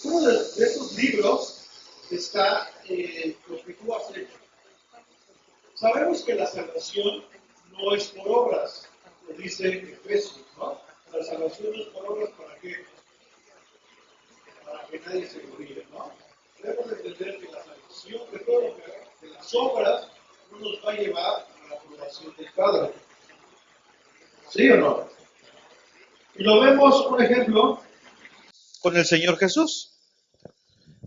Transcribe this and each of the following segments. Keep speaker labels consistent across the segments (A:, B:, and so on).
A: Uno de estos libros está lo que tú has hecho. Sabemos que la salvación no es por obras, lo dice Efesios, ¿no? La salvación no es por obras, ¿para qué? Para que nadie se gloríe, ¿no? Debemos entender que la salvación, de todo lo que hagamos, de las obras, no nos va a llevar a la aprobación del Padre. ¿Sí o no? Y lo vemos, por ejemplo, con el Señor Jesús.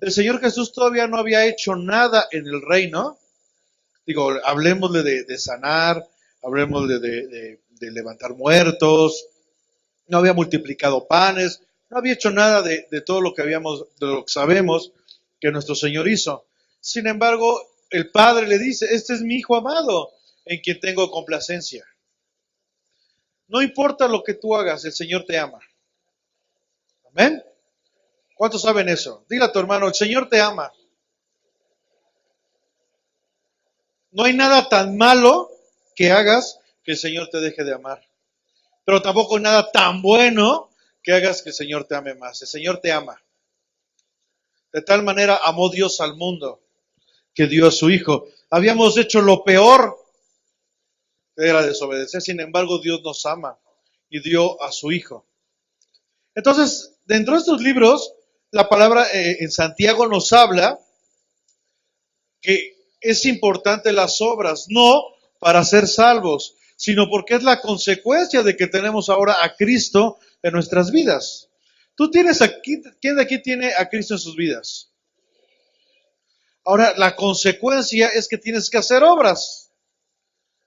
A: El Señor Jesús todavía no había hecho nada en el reino. Digo, hablemosle de sanar, hablemosle de levantar muertos, no había multiplicado panes, no había hecho nada de todo lo que de lo que sabemos que nuestro Señor hizo. Sin embargo, el Padre le dice, este es mi Hijo amado, en quien tengo complacencia. No importa lo que tú hagas, el Señor te ama. ¿Amén? ¿Cuántos saben eso? Dile a tu hermano, el Señor te ama. No hay nada tan malo que hagas que el Señor te deje de amar. Pero tampoco hay nada tan bueno que hagas que el Señor te ame más. El Señor te ama. De tal manera amó Dios al mundo que dio a su Hijo. Habíamos hecho lo peor, que era desobedecer. Sin embargo, Dios nos ama y dio a su Hijo. Entonces, dentro de estos libros, la palabra en Santiago nos habla que es importante las obras, no para ser salvos, sino porque es la consecuencia de que tenemos ahora a Cristo en nuestras vidas. Tú tienes aquí, ¿quién de aquí tiene a Cristo en sus vidas? Ahora, la consecuencia es que tienes que hacer obras,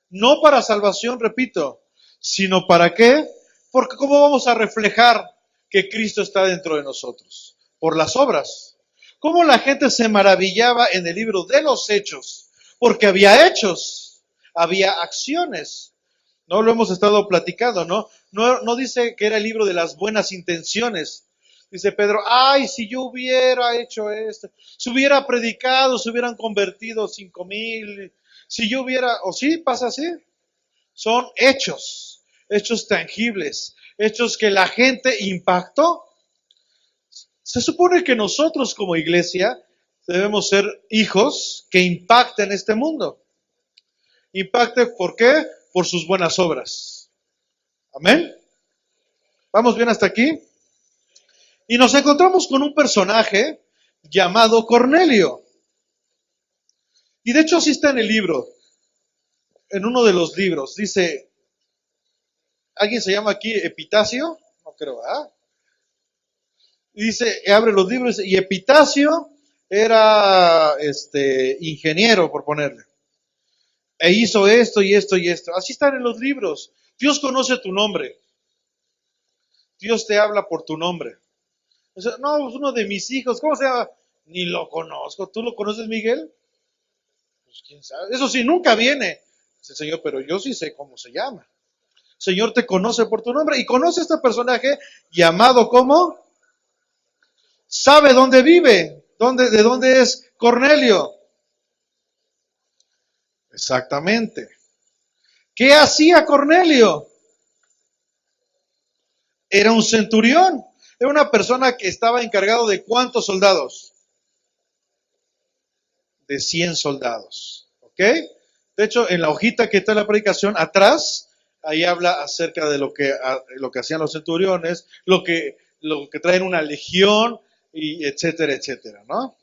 A: no para salvación, repito, sino para qué, porque ¿cómo vamos a reflejar que Cristo está dentro de nosotros? Por las obras. ¿Cómo la gente se maravillaba en el libro de los Hechos? Porque había hechos, había acciones. No lo hemos estado platicando, ¿no? No dice que era el libro de las buenas intenciones. Dice Pedro, ay, si yo hubiera hecho esto, si hubiera predicado, se hubieran convertido 5,000, si yo hubiera, o sí, pasa así. Son hechos, hechos tangibles, hechos que la gente impactó. Se supone que nosotros como iglesia debemos ser hijos que impacten este mundo. Impacte, ¿por qué? Por sus buenas obras. Amén. ¿Vamos bien hasta aquí? Y nos encontramos con un personaje llamado Cornelio. Y de hecho así está en el libro, en uno de los libros. Dice, ¿alguien se llama aquí Epitacio? No creo, ¿ah? Dice, abre los libros, y Epitacio era ingeniero, por ponerle. E hizo esto y esto y esto. Así están en los libros. Dios conoce tu nombre. Dios te habla por tu nombre. O sea, no, pues uno de mis hijos, ¿cómo se llama? Ni lo conozco. ¿Tú lo conoces, Miguel? Pues quién sabe. Eso sí, nunca viene. Dice el Señor, pero yo sí sé cómo se llama. El Señor te conoce por tu nombre y conoce a este personaje llamado como sabe dónde vive, de dónde es Cornelio. Exactamente. ¿Qué hacía Cornelio? Era un centurión. Era una persona que estaba encargado de ¿cuántos soldados? De 100 soldados. ¿Ok? De hecho, en la hojita que está en la predicación, atrás, ahí habla acerca de lo que hacían los centuriones, lo que traen una legión, y etcétera, etcétera, ¿no?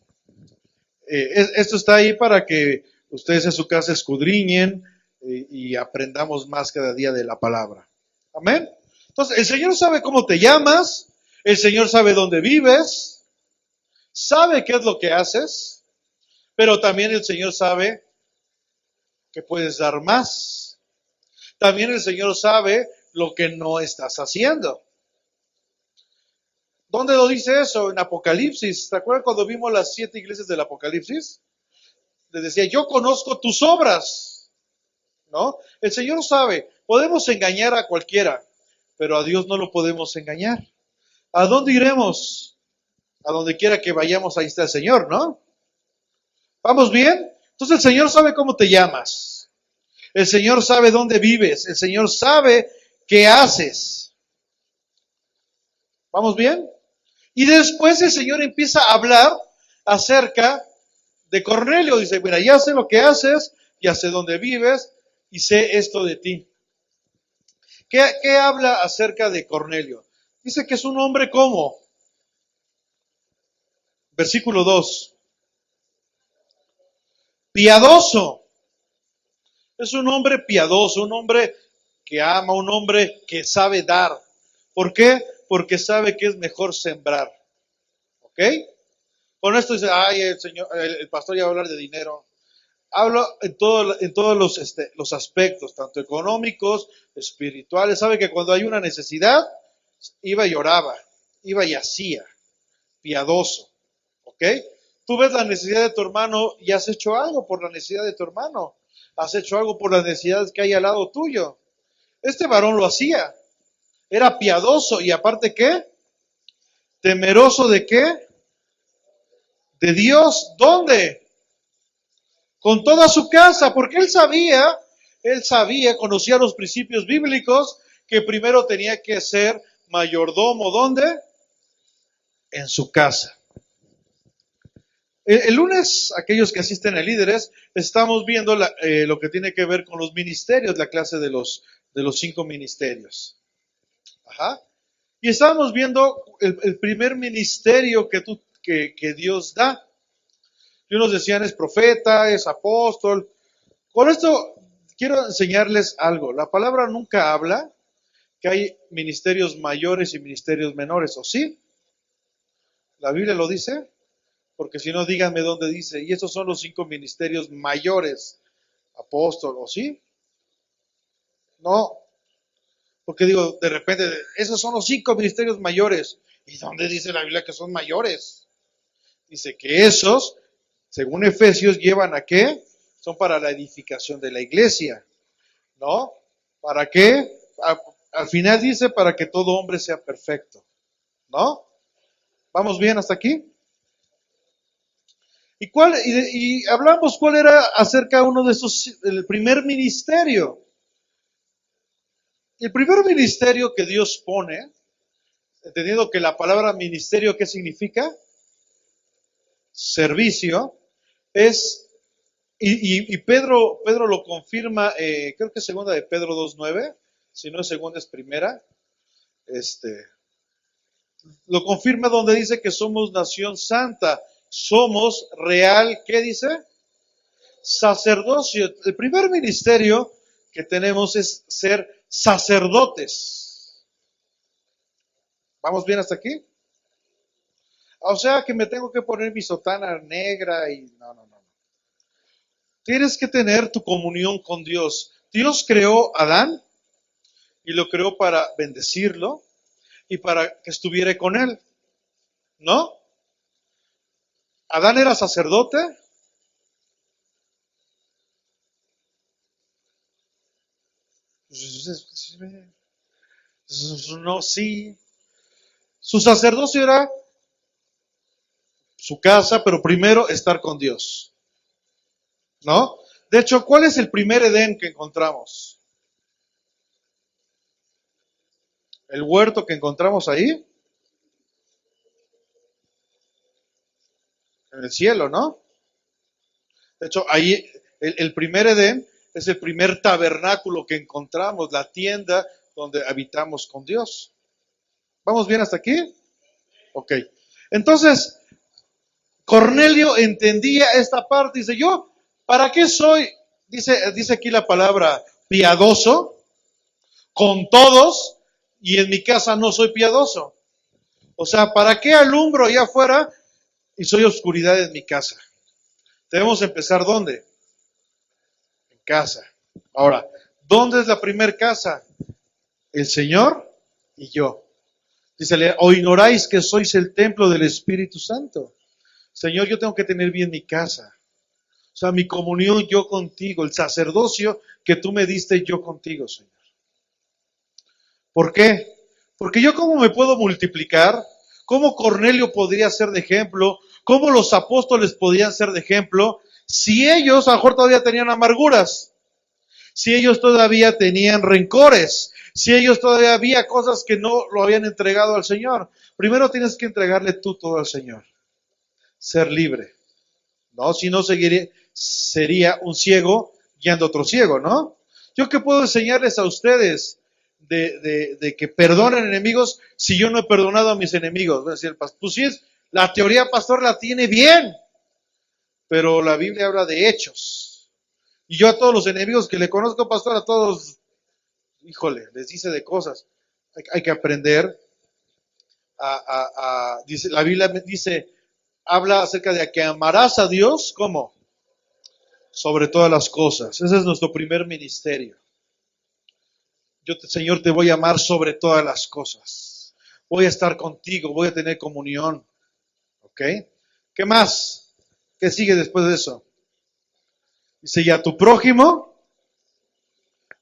A: Esto está ahí para que ustedes en su casa escudriñen y aprendamos más cada día de la palabra. Amén. Entonces, el Señor sabe cómo te llamas, el Señor sabe dónde vives, sabe qué es lo que haces, pero también el Señor sabe que puedes dar más. También el Señor sabe lo que no estás haciendo. ¿Dónde lo dice eso? En Apocalipsis. ¿Te acuerdas cuando vimos las 7 iglesias del Apocalipsis? Les decía, yo conozco tus obras, ¿no? El Señor sabe, podemos engañar a cualquiera, pero a Dios no lo podemos engañar. ¿A dónde iremos? A donde quiera que vayamos, ahí está el Señor, ¿no? ¿Vamos bien? Entonces el Señor sabe cómo te llamas. El Señor sabe dónde vives. El Señor sabe qué haces. ¿Vamos bien? Y después el Señor empieza a hablar acerca de Cornelio. Dice, mira, ya sé lo que haces, ya sé dónde vives y sé esto de ti. ¿Qué habla acerca de Cornelio? Dice que es un hombre como, versículo 2, piadoso. Es un hombre piadoso, un hombre que ama, un hombre que sabe dar. ¿Por qué? Porque sabe que es mejor sembrar. ¿Ok? Con esto dice, ay, el pastor ya va a hablar de dinero. Hablo en todos los aspectos, tanto económicos, espirituales. Sabe que cuando hay una necesidad, iba y oraba, iba y hacía, piadoso. ¿Ok? Tú ves la necesidad de tu hermano y has hecho algo por la necesidad de tu hermano. Has hecho algo por las necesidades que hay al lado tuyo. Este varón lo hacía. Era piadoso y aparte, ¿qué? Temeroso de qué? De Dios. ¿Dónde? Con toda su casa, porque él sabía, conocía los principios bíblicos, que primero tenía que ser mayordomo. ¿Dónde? En su casa. El lunes, aquellos que asisten a líderes, estamos viendo lo que tiene que ver con los ministerios, la clase de los 5 ministerios. Ajá. Y estábamos viendo el primer ministerio que Dios da. Y unos decían es profeta, es apóstol. Con esto quiero enseñarles algo. La palabra nunca habla que hay ministerios mayores y ministerios menores, ¿o sí? ¿La Biblia lo dice? Porque si no, díganme dónde dice. Y estos son los 5 ministerios mayores, apóstol, ¿o sí? No, porque digo, de repente, esos son los 5 ministerios mayores. ¿Y dónde dice la Biblia que son mayores? Dice que esos, según Efesios, llevan a qué? Son para la edificación de la iglesia, ¿no? ¿Para qué? Al final dice para que todo hombre sea perfecto, ¿no? ¿Vamos bien hasta aquí? Y hablamos cuál era acerca de uno de esos, el primer ministerio. El primer ministerio que Dios pone, entendiendo que la palabra ministerio, ¿qué significa? Servicio, es, y Pedro lo confirma, creo que es segunda de Pedro 2:9, si no es segunda es primera, lo confirma donde dice que somos nación santa, somos real, ¿qué dice? Sacerdocio. El primer ministerio que tenemos es ser sacerdotes. ¿Vamos bien hasta aquí? O sea que me tengo que poner mi sotana negra y no. Tienes que tener tu comunión con Dios. Dios creó a Adán y lo creó para bendecirlo y para que estuviera con él, ¿no? Adán era sacerdote. No, sí. Su sacerdocio era su casa, pero primero estar con Dios, ¿no? De hecho, ¿cuál es el primer Edén que encontramos? El huerto que encontramos ahí, en el cielo, ¿no? De hecho, ahí el primer Edén es el primer tabernáculo que encontramos, la tienda donde habitamos con Dios. ¿Vamos bien hasta aquí? Ok. Entonces, Cornelio entendía esta parte. Dice, yo, ¿para qué soy? Dice aquí la palabra piadoso con todos y en mi casa no soy piadoso. O sea, ¿para qué alumbro allá afuera y soy oscuridad en mi casa? Debemos empezar ¿dónde? En casa. Ahora, ¿dónde es la primer casa? El Señor y yo. Dice, ¿o ignoráis que sois el templo del Espíritu Santo? Señor, yo tengo que tener bien mi casa. O sea, mi comunión yo contigo, el sacerdocio que tú me diste yo contigo, Señor. ¿Por qué? Porque yo cómo me puedo multiplicar, cómo Cornelio podría ser de ejemplo, cómo los apóstoles podían ser de ejemplo, si ellos a lo mejor todavía tenían amarguras, si ellos todavía tenían rencores, si ellos todavía había cosas que no lo habían entregado al Señor. Primero tienes que entregarle tú todo al Señor. Ser libre. No, si no sería un ciego guiando a otro ciego, ¿no? ¿Yo qué puedo enseñarles a ustedes de que perdonen enemigos si yo no he perdonado a mis enemigos? Va a decir el pastor, pues sí, la teoría, pastor, la tiene bien, pero la Biblia habla de hechos. Y yo a todos los enemigos que le conozco, pastor, a todos, híjole, les dice de cosas. Hay que aprender dice, la Biblia dice, habla acerca de que amarás a Dios, ¿cómo? Sobre todas las cosas. Ese es nuestro primer ministerio. Señor, te voy a amar sobre todas las cosas. Voy a estar contigo, voy a tener comunión. ¿Ok? ¿Qué más? ¿Qué sigue después de eso? Dice, y a tu prójimo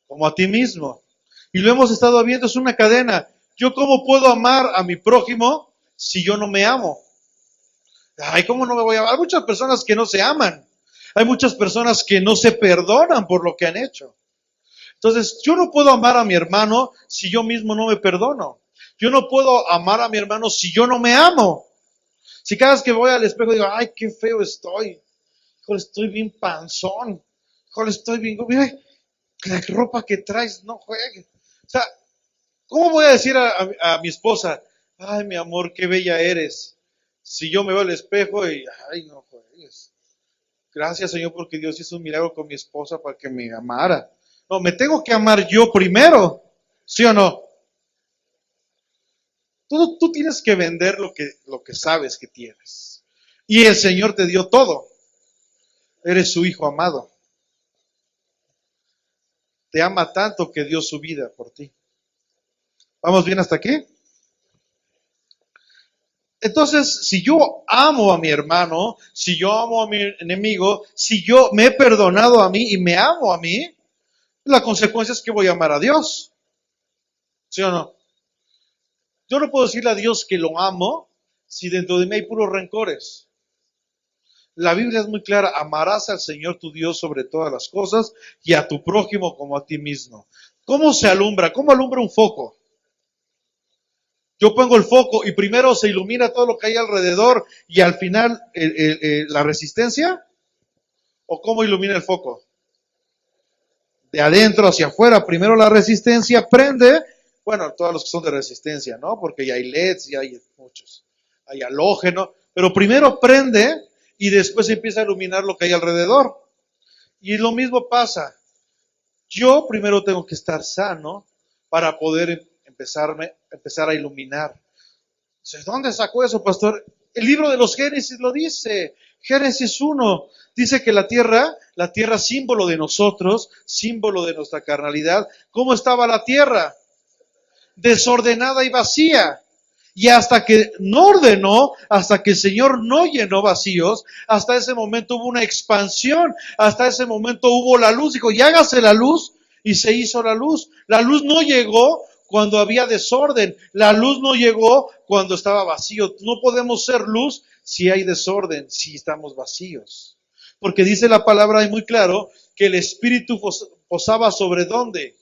A: como a ti mismo. Y lo hemos estado viendo, es una cadena. ¿Yo cómo puedo amar a mi prójimo si yo no me amo? Ay, ¿cómo no me voy a amar? Hay muchas personas que no se aman. Hay muchas personas que no se perdonan por lo que han hecho. Entonces, yo no puedo amar a mi hermano si yo mismo no me perdono. Yo no puedo amar a mi hermano si yo no me amo. Si cada vez que voy al espejo digo, ay, qué feo estoy. Híjole, estoy bien panzón. Híjole, estoy bien... Mira, la ropa que traes, no juegues. O sea, ¿cómo voy a decir a mi esposa, ay, mi amor, qué bella eres? Si yo me veo al espejo y, ay, no juegues. Gracias, Señor, porque Dios hizo un milagro con mi esposa para que me amara. No, me tengo que amar yo primero, ¿sí o no? Tú tienes que vender lo que sabes que tienes. Y el Señor te dio todo. Eres su hijo amado. Te ama tanto que dio su vida por ti. ¿Vamos bien hasta aquí? Entonces, si yo amo a mi hermano, si yo amo a mi enemigo, si yo me he perdonado a mí y me amo a mí, la consecuencia es que voy a amar a Dios. ¿Sí o no? Yo no puedo decirle a Dios que lo amo si dentro de mí hay puros rencores. La Biblia es muy clara, amarás al Señor tu Dios sobre todas las cosas y a tu prójimo como a ti mismo. ¿Cómo se alumbra? ¿Cómo alumbra un foco? Yo pongo el foco y primero se ilumina todo lo que hay alrededor y al final la resistencia. ¿O cómo ilumina el foco? De adentro hacia afuera. Primero la resistencia prende. Bueno, todos los que son de resistencia, ¿no? Porque ya hay LEDs, ya hay muchos. Hay halógeno. Pero primero prende y después empieza a iluminar lo que hay alrededor. Y lo mismo pasa. Yo primero tengo que estar sano para poder empezar a iluminar. ¿Dónde sacó eso, pastor? El libro de los Génesis lo dice. Génesis 1 dice que la tierra símbolo de nosotros, símbolo de nuestra carnalidad. ¿Cómo estaba la tierra? Desordenada y vacía. Y hasta que no ordenó, hasta que el Señor no llenó vacíos, hasta ese momento hubo una expansión, hasta ese momento hubo la luz. Dijo, y hágase la luz, y se hizo la luz. La luz no llegó cuando había desorden, la luz no llegó cuando estaba vacío. No podemos ser luz si hay desorden, si estamos vacíos. Porque dice la palabra muy claro que el Espíritu posaba sobre ¿dónde?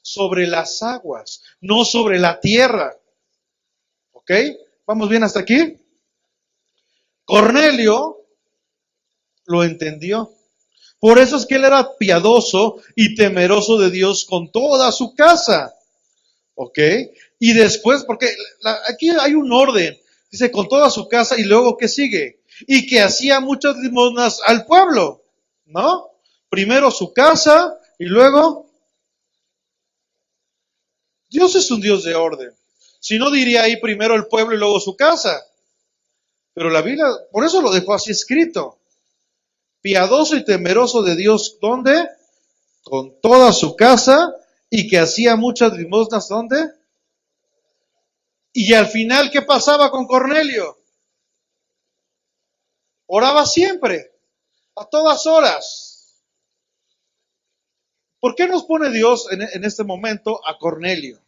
A: Sobre las aguas, no sobre la tierra. ¿Ok? ¿Vamos bien hasta aquí? Cornelio lo entendió. Por eso es que él era piadoso y temeroso de Dios con toda su casa. ¿Ok? Y después, porque aquí hay un orden. Dice, con toda su casa, y luego, ¿qué sigue? Y que hacía muchas limosnas al pueblo, ¿no? Primero su casa, y luego... Dios es un Dios de orden. Si no, diría ahí primero el pueblo y luego su casa. Pero la Biblia, por eso lo dejó así escrito. Piadoso y temeroso de Dios, ¿dónde? Con toda su casa, y que hacía muchas limosnas, ¿dónde? Y al final, ¿qué pasaba con Cornelio? Oraba siempre, a todas horas. ¿Por qué nos pone Dios en este momento a Cornelio?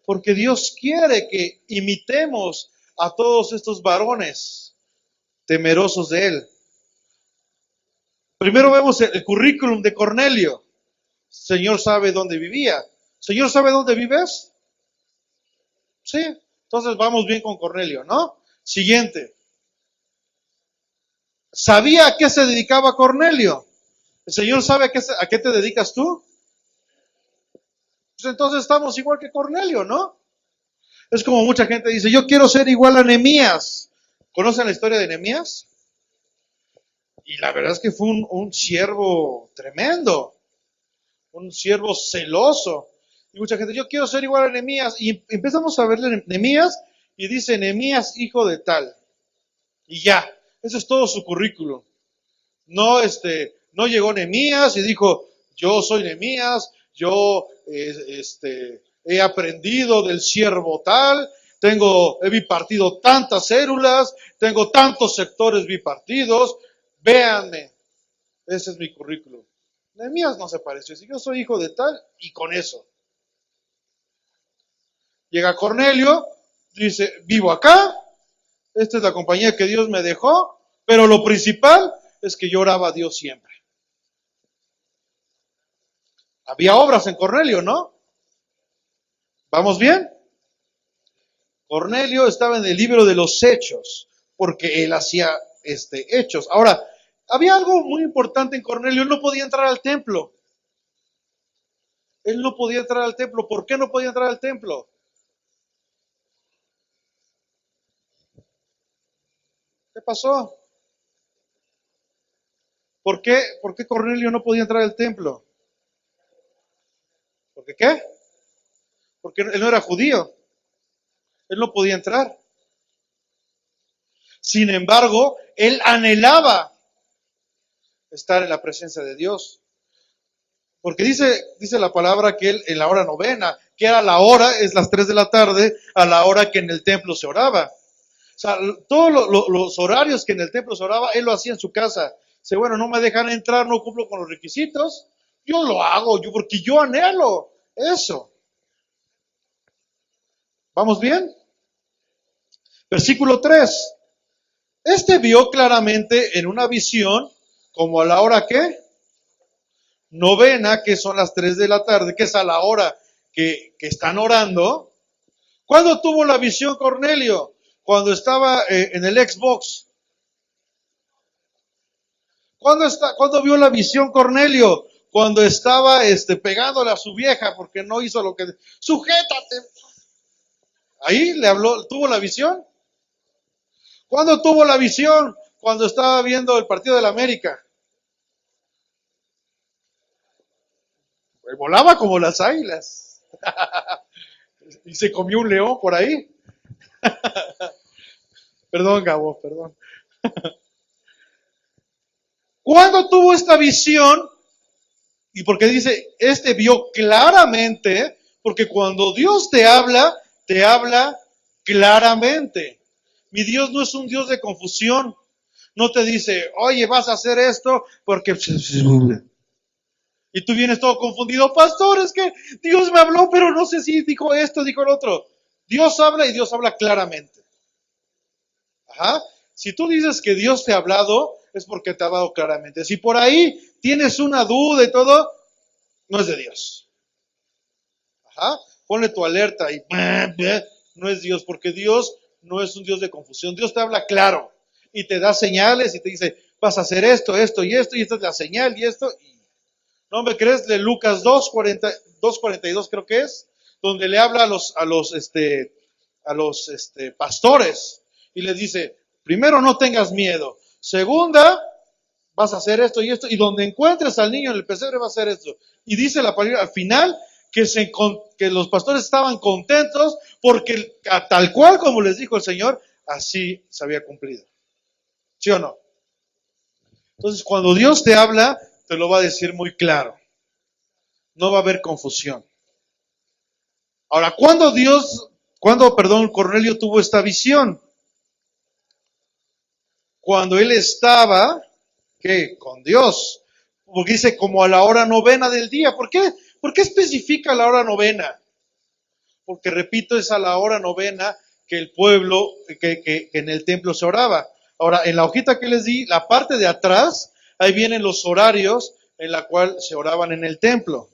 A: Porque Dios quiere que imitemos a todos estos varones temerosos de Él. Primero vemos el currículum de Cornelio. Señor sabe dónde vivía. Señor sabe dónde vives. Sí, entonces vamos bien con Cornelio, ¿no? Siguiente. ¿Sabía a qué se dedicaba Cornelio? ¿El Señor sabe a qué te dedicas tú? Pues entonces estamos igual que Cornelio, ¿no? Es como mucha gente dice, yo quiero ser igual a Nehemías. ¿Conocen la historia de Nehemías? Y la verdad es que fue un siervo tremendo, un siervo celoso. Y mucha gente, yo quiero ser igual a Nehemías. Y empezamos a verle Nehemías y dice Nehemías, hijo de tal. Y ya, eso es todo su currículum. No, no llegó Nehemías y dijo, yo soy Nehemías, yo he aprendido del siervo tal, he bipartido tantas células, tengo tantos sectores bipartidos, véanme, ese es mi currículum. Nehemías no se pareció, dice, yo soy hijo de tal, y con eso. Llega Cornelio, dice, vivo acá, esta es la compañía que Dios me dejó, pero lo principal es que yo oraba a Dios siempre. Había obras en Cornelio, ¿no? ¿Vamos bien? Cornelio estaba en el libro de los Hechos, porque él hacía hechos. Ahora, había algo muy importante en Cornelio, él no podía entrar al templo. Él no podía entrar al templo. ¿Por qué no podía entrar al templo? ¿Qué pasó? ¿Por qué Cornelio no podía entrar al templo? ¿Por qué? Porque él no era judío. Él no podía entrar. Sin embargo, él anhelaba estar en la presencia de Dios. Porque dice la palabra que él en la hora novena, que era la hora, es las 3 de la tarde, a la hora que en el templo se oraba. O sea, todos los horarios que en el templo se oraba, él lo hacía en su casa. Dice, bueno, no me dejan entrar, no cumplo con los requisitos, yo lo hago, porque yo anhelo eso. ¿Vamos bien? Versículo 3. Vio claramente en una visión, como a la hora que novena, que son las 3 de la tarde, que es a la hora que están orando. ¿Cuándo tuvo la visión Cornelio? Cuando estaba en el Xbox. ¿Cuándo vio la visión Cornelio? Cuando estaba pegándole a su vieja porque no hizo lo que... ¡Sujétate! Ahí le habló, tuvo la visión. ¿Cuándo tuvo la visión? Cuando estaba viendo el partido de la América. Volaba como las águilas. Y se comió un león por ahí. Perdón, Gabo, perdón. ¿Cuándo tuvo esta visión? Y porque dice, vio claramente, porque cuando Dios te habla claramente. Mi Dios no es un Dios de confusión. No te dice, oye, vas a hacer esto porque... Y tú vienes todo confundido. Pastor, es que Dios me habló, pero no sé si dijo esto, dijo el otro. Dios habla y Dios habla claramente. Ajá. Si tú dices que Dios te ha hablado, es porque te ha hablado claramente. Si por ahí tienes una duda y todo, no es de Dios. Ajá. Ponle tu alerta y no es Dios, porque Dios no es un Dios de confusión. Dios te habla claro y te da señales y te dice, vas a hacer esto, esto y esto, y esta es la señal y esto. ¿No me crees? De Lucas 2:42 creo que es, donde le habla a los pastores y les dice, primero no tengas miedo, segunda vas a hacer esto y esto, y donde encuentres al niño en el pesebre va a hacer esto. Y dice la palabra al final que los pastores estaban contentos porque tal cual como les dijo el Señor, así se había cumplido. ¿Sí o no? Entonces, cuando Dios te habla, te lo va a decir muy claro. No va a haber confusión. Ahora, ¿cuándo Cornelio tuvo esta visión? Cuando él estaba, ¿qué? Con Dios. Porque dice, como a la hora novena del día. ¿Por qué? ¿Por qué especifica la hora novena? Porque, repito, es a la hora novena que el pueblo, que en el templo se oraba. Ahora, en la hojita que les di, la parte de atrás, ahí vienen los horarios en la cual se oraban en el templo.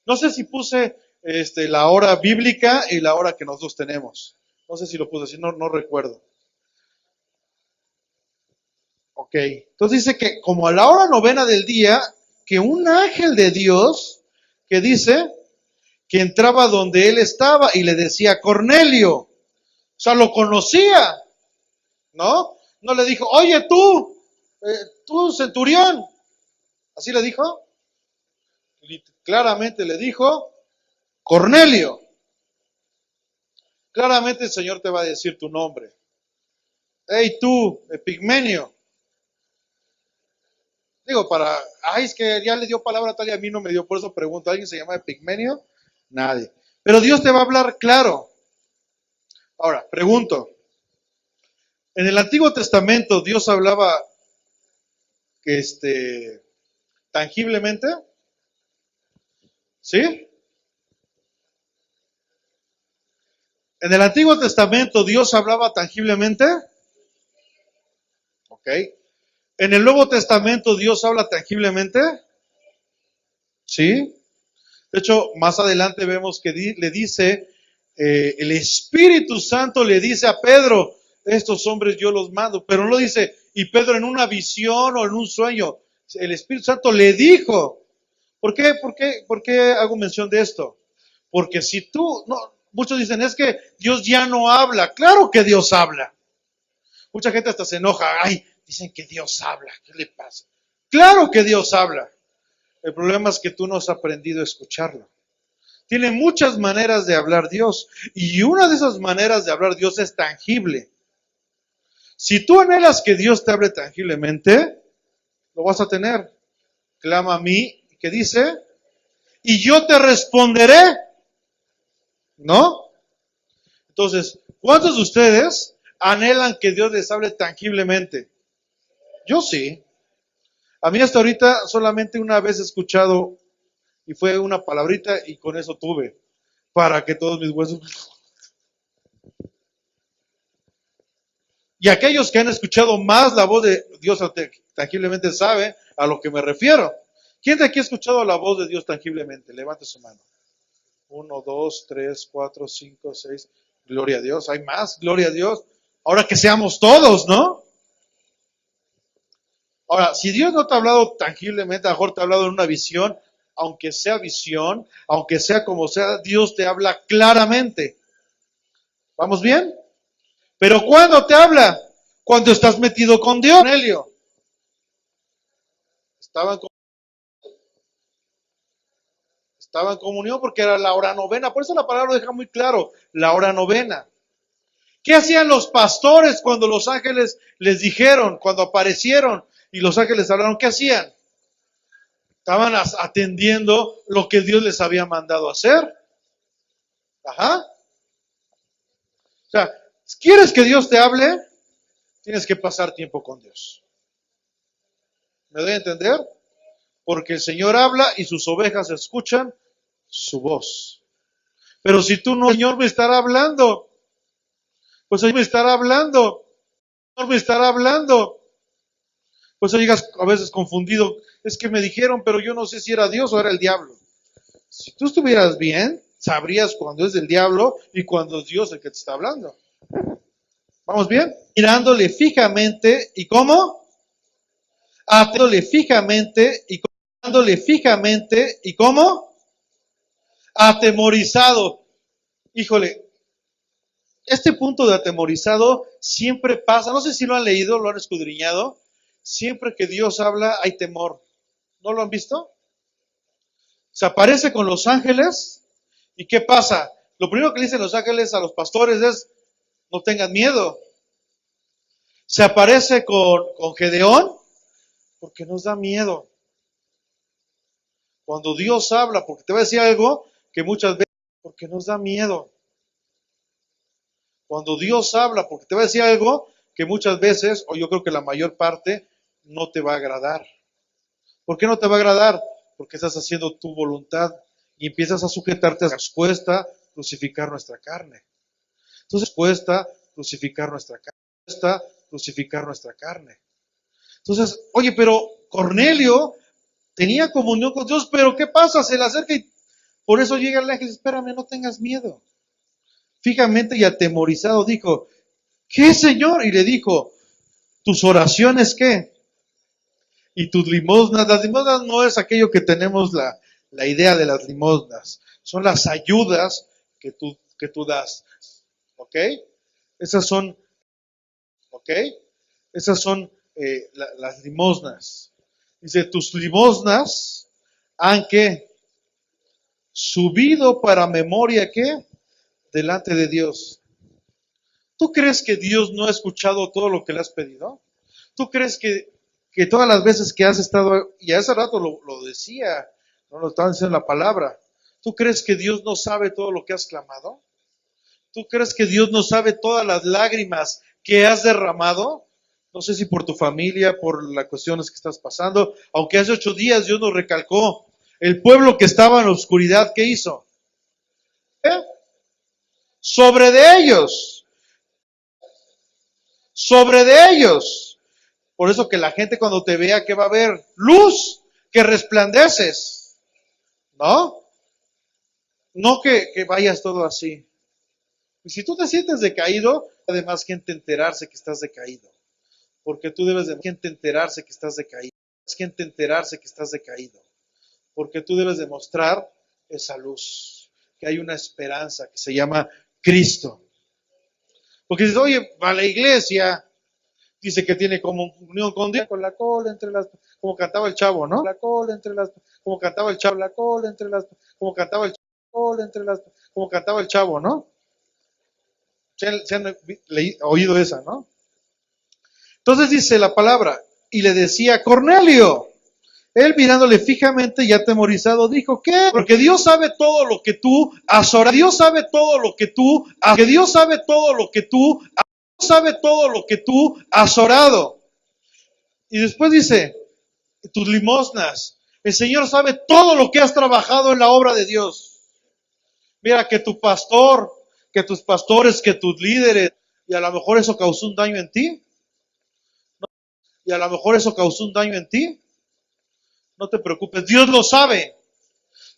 A: No sé si puse la hora bíblica y la hora que nosotros tenemos. No sé si lo puse así, no recuerdo. Ok, entonces dice que como a la hora novena del día, que un ángel de Dios, que dice que entraba donde él estaba y le decía, Cornelio, o sea, lo conocía, ¿no? No le dijo, oye tú centurión, así le dijo, claramente le dijo, Cornelio, claramente el Señor te va a decir tu nombre. Hey tú, Epigmenio. Digo, es que ya le dio palabra tal y a mí no me dio, por eso pregunto, ¿alguien se llama Epigmenio? Nadie. Pero Dios te va a hablar claro. Ahora, pregunto, en el Antiguo Testamento Dios hablaba tangiblemente, ¿sí? En el Antiguo Testamento Dios hablaba tangiblemente, ¿ok? En el Nuevo Testamento Dios habla tangiblemente, ¿sí? De hecho, más adelante vemos que le dice, el Espíritu Santo le dice a Pedro, estos hombres yo los mando, pero no lo dice, y Pedro en una visión o en un sueño, el Espíritu Santo le dijo. ¿Por qué hago mención de esto? Porque si tú, no, muchos dicen, es que Dios ya no habla. Claro que Dios habla. Mucha gente hasta se enoja, ay, dicen que Dios habla, ¿qué le pasa? Claro que Dios habla. El problema es que tú no has aprendido a escucharlo. Tiene muchas maneras de hablar Dios y una de esas maneras de hablar Dios es tangible. Si tú anhelas que Dios te hable tangiblemente, lo vas a tener. Clama a mí, ¿qué dice? Y yo te responderé, ¿no? Entonces, ¿cuántos de ustedes anhelan que Dios les hable tangiblemente? Yo sí. A mí hasta ahorita solamente una vez he escuchado y fue una palabrita y con eso tuve para que todos mis huesos. Y aquellos que han escuchado más la voz de Dios tangiblemente saben a lo que me refiero. ¿Quién de aquí ha escuchado la voz de Dios tangiblemente? Levante su mano. 1, 2, 3, 4, 5, 6. Gloria a Dios. Hay más. Gloria a Dios. Ahora que seamos todos, ¿no? Ahora, si Dios no te ha hablado tangiblemente, a lo mejor te ha hablado en una visión, visión, aunque sea como sea, Dios te habla claramente. ¿Vamos bien? Pero ¿cuándo te habla? Cuando estás metido con Dios. Cornelio. Estaba en comunión porque era la hora novena. Por eso la palabra lo deja muy claro, la hora novena. ¿Qué hacían los pastores cuando los ángeles les dijeron, cuando aparecieron y los ángeles hablaron? ¿Qué hacían? Estaban atendiendo lo que Dios les había mandado hacer. Ajá. O sea, ¿quieres que Dios te hable? Tienes que pasar tiempo con Dios. ¿Me doy a entender? Porque el Señor habla y sus ovejas escuchan su voz. Pero si tú no, el Señor me estará hablando. Pues el Señor me estará hablando. El Señor me estará hablando. Pues llegas a veces confundido. Es que me dijeron, pero yo no sé si era Dios o era el diablo. Si tú estuvieras bien, sabrías cuando es del diablo y cuando es Dios el que te está hablando. ¿Vamos bien? Mirándole fijamente, ¿y cómo? Atendiéndole fijamente, y mirándole fijamente, ¿y cómo? Atemorizado. Híjole, este punto de atemorizado siempre pasa, no sé si lo han leído, lo han escudriñado, siempre que Dios habla hay temor. ¿No lo han visto? Se aparece con los ángeles y ¿qué pasa? Lo primero que le dicen los ángeles a los pastores es, no tengan miedo. Se aparece con Gedeón porque nos da miedo. Cuando Dios habla, porque te va a decir algo que muchas veces, porque nos da miedo. Cuando Dios habla, porque te va a decir algo que muchas veces, o yo creo que la mayor parte, no te va a agradar. ¿Por qué no te va a agradar? Porque estás haciendo tu voluntad y empiezas a sujetarte a la respuesta, crucificar nuestra carne. Entonces, cuesta crucificar nuestra carne. Cuesta crucificar nuestra carne. Entonces, oye, pero Cornelio tenía comunión con Dios, pero ¿qué pasa? Se le acerca y Por eso llega el ángel, espérame, no tengas miedo. Fijamente y atemorizado dijo, ¿qué, Señor? Y le dijo, ¿tus oraciones qué? Y tus limosnas. Las limosnas no es aquello que tenemos la idea de las limosnas. Son las ayudas que tú das. ¿Ok? Esas son, ¿ok? Esas son las limosnas. Dice, tus limosnas han que subido para memoria ¿qué? Delante de Dios. ¿Tú crees que Dios no ha escuchado todo lo que le has pedido? ¿Tú crees que todas las veces que has estado, y hace rato lo decía, no lo estaba diciendo en la palabra, ¿tú crees que Dios no sabe todo lo que has clamado? ¿Tú crees que Dios no sabe todas las lágrimas que has derramado? No sé si por tu familia, por las cuestiones que estás pasando, aunque hace 8 días Dios nos recalcó, el pueblo que estaba en la oscuridad, ¿qué hizo? ¿Eh? Sobre de ellos, sobre de ellos. Por eso que la gente cuando te vea, ¿qué va a ver? Luz, que resplandeces, ¿no? No que vayas todo así. Y si tú te sientes decaído, además gente enterarse que estás decaído. Porque tú debes de gente enterarse que estás decaído. Gente enterarse que estás decaído. Porque tú debes demostrar esa luz, que hay una esperanza que se llama Cristo. Porque dices, oye, va a la iglesia, dice que tiene comunión con Dios, con la cola entre las, como cantaba el chavo, ¿no? La cola entre las, como cantaba el chavo, la cola entre las, como cantaba el chavo, entre las, como cantaba el chavo, ¿no? Se han oído esa, ¿no? Entonces dice la palabra, y le decía, Cornelio, él mirándole fijamente y atemorizado dijo, ¿qué? Porque Dios sabe todo lo que tú has orado, Dios sabe todo lo que tú, que Dios sabe todo lo que tú, sabe todo lo que tú has orado. Y después dice, tus limosnas, el Señor sabe todo lo que has trabajado en la obra de Dios. Mira que tu pastor, que tus pastores, que tus líderes, y a lo mejor eso causó un daño en ti, y a lo mejor eso causó un daño en ti. No te preocupes, Dios lo sabe,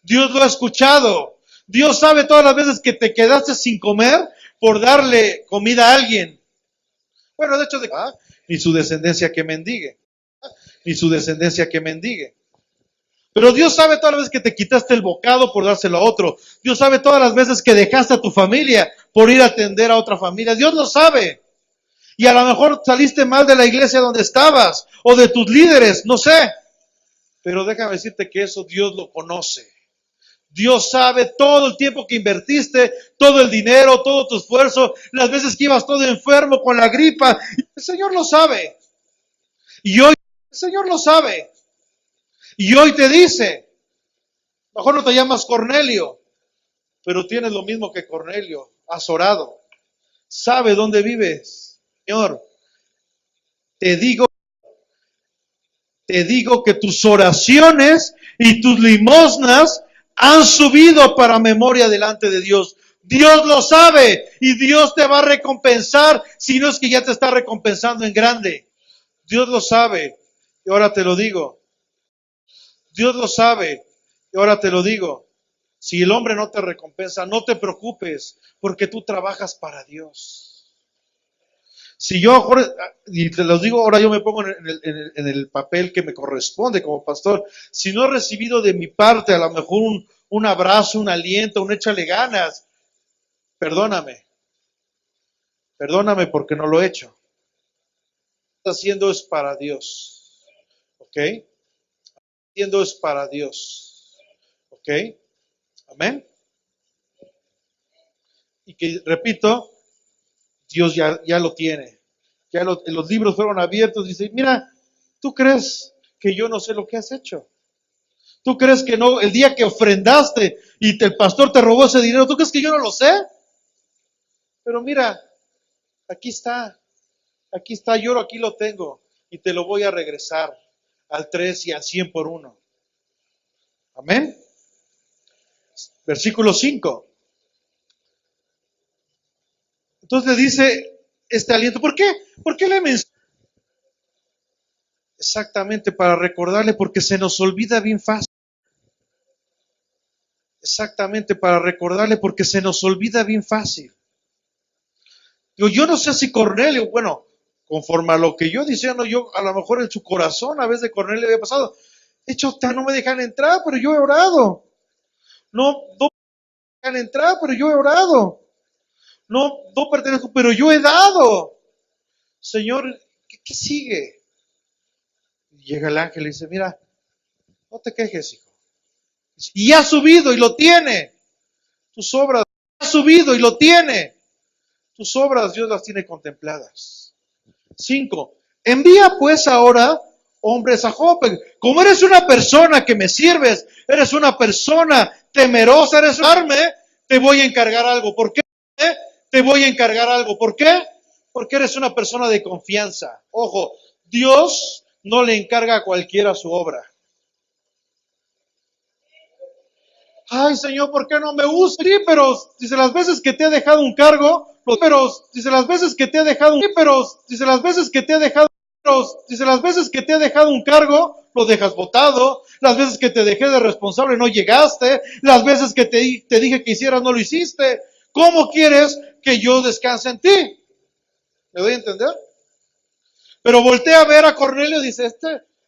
A: Dios lo ha escuchado, Dios sabe todas las veces que te quedaste sin comer por darle comida a alguien. Bueno, de hecho, ni su descendencia que mendigue, ni su descendencia que mendigue. Pero Dios sabe todas las veces que te quitaste el bocado por dárselo a otro. Dios sabe todas las veces que dejaste a tu familia por ir a atender a otra familia. Dios lo sabe. Y a lo mejor saliste mal de la iglesia donde estabas o de tus líderes, no sé. Pero déjame decirte que eso Dios lo conoce. Dios sabe todo el tiempo que invertiste, todo el dinero, todo tu esfuerzo, las veces que ibas todo enfermo con la gripa. El Señor lo sabe. Y hoy el Señor lo sabe. Y hoy te dice, mejor no te llamas Cornelio, pero tienes lo mismo que Cornelio, has orado, sabe dónde vives. Señor, te digo que tus oraciones y tus limosnas han subido para memoria delante de Dios. Dios lo sabe y Dios te va a recompensar, si no es que ya te está recompensando en grande. Dios lo sabe y ahora te lo digo. Dios lo sabe y ahora te lo digo. Si el hombre no te recompensa, no te preocupes, porque tú trabajas para Dios. Si yo, y te los digo, ahora yo me pongo en el papel que me corresponde como pastor, si no he recibido de mi parte a lo mejor un abrazo, un aliento, un échale ganas, perdóname, porque no lo he hecho. Lo que estoy haciendo es para Dios, ¿ok? Haciendo es para Dios, ¿ok? Amén. Y que, repito, Dios ya lo tiene. Ya los libros fueron abiertos. Dice, mira, ¿tú crees que yo no sé lo que has hecho? ¿Tú crees que no? El día que ofrendaste y el pastor te robó ese dinero, ¿tú crees que yo no lo sé? Pero mira, aquí está, yo aquí lo tengo y te lo voy a regresar al 3 y al 100 por 1. Amén. Versículo 5. Entonces le dice este aliento, ¿por qué? ¿Por qué le menciona? Exactamente, para recordarle, porque se nos olvida bien fácil. Exactamente, para recordarle, porque se nos olvida bien fácil. Yo no sé si Cornelio, bueno, conforme a lo que yo diciendo, yo a lo mejor en su corazón a veces de Cornelio había pasado, de hecho, no me dejan entrar, pero yo he orado. No me dejan entrar, pero yo he orado. No pertenezco, pero yo he dado. Señor, ¿qué sigue? Y llega el ángel y dice, mira, no te quejes, hijo. Y ha subido y lo tiene. Tus obras, ha subido y lo tiene. Tus obras Dios las tiene contempladas. 5. Envía pues ahora hombres a Jope. Como eres una persona que me sirves, eres una persona temerosa, eres un arme, te voy a encargar algo. ¿Por qué? Te voy a encargar algo. ¿Por qué? Porque eres una persona de confianza. Ojo, Dios no le encarga a cualquiera su obra. Ay, Señor, ¿por qué no me usa? Sí, pero dice las veces que te he dejado un cargo, pero dice las veces que te he dejado un, pero dice las veces que te he dejado, dice las veces que te he dejado un cargo, lo dejas botado, las veces que te dejé de responsable no llegaste, las veces que te dije que hicieras no lo hiciste. ¿Cómo quieres que yo descanse en ti? ¿Me doy a entender? Pero voltea a ver a Cornelio y dice,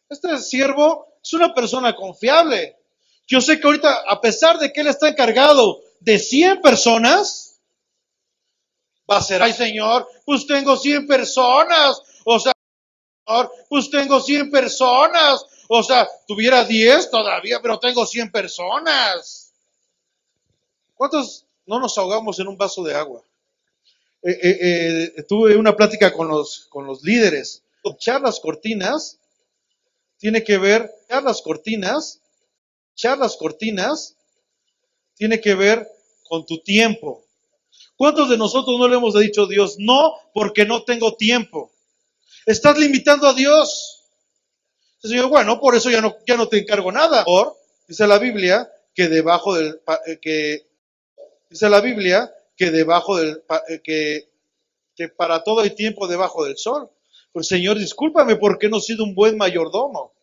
A: este siervo es una persona confiable. Yo sé que ahorita, a pesar de que él está encargado de 100 personas, va a ser, ay Señor, pues tengo 100 personas. O sea, Señor, pues tengo 100 personas. O sea, tuviera 10 todavía, pero tengo 100 personas. ¿Cuántos no nos ahogamos en un vaso de agua? Tuve una plática con los líderes. Charlas cortinas tiene que ver, charlas cortinas tiene que ver con tu tiempo. ¿Cuántos de nosotros no le hemos dicho a Dios, no, porque no tengo tiempo? Estás limitando a Dios. El Señor, bueno, por eso ya no te encargo nada. Dice la Biblia que debajo del, dice la Biblia que debajo del, que para todo hay tiempo debajo del sol. Pues Señor, discúlpame porque no he sido un buen mayordomo.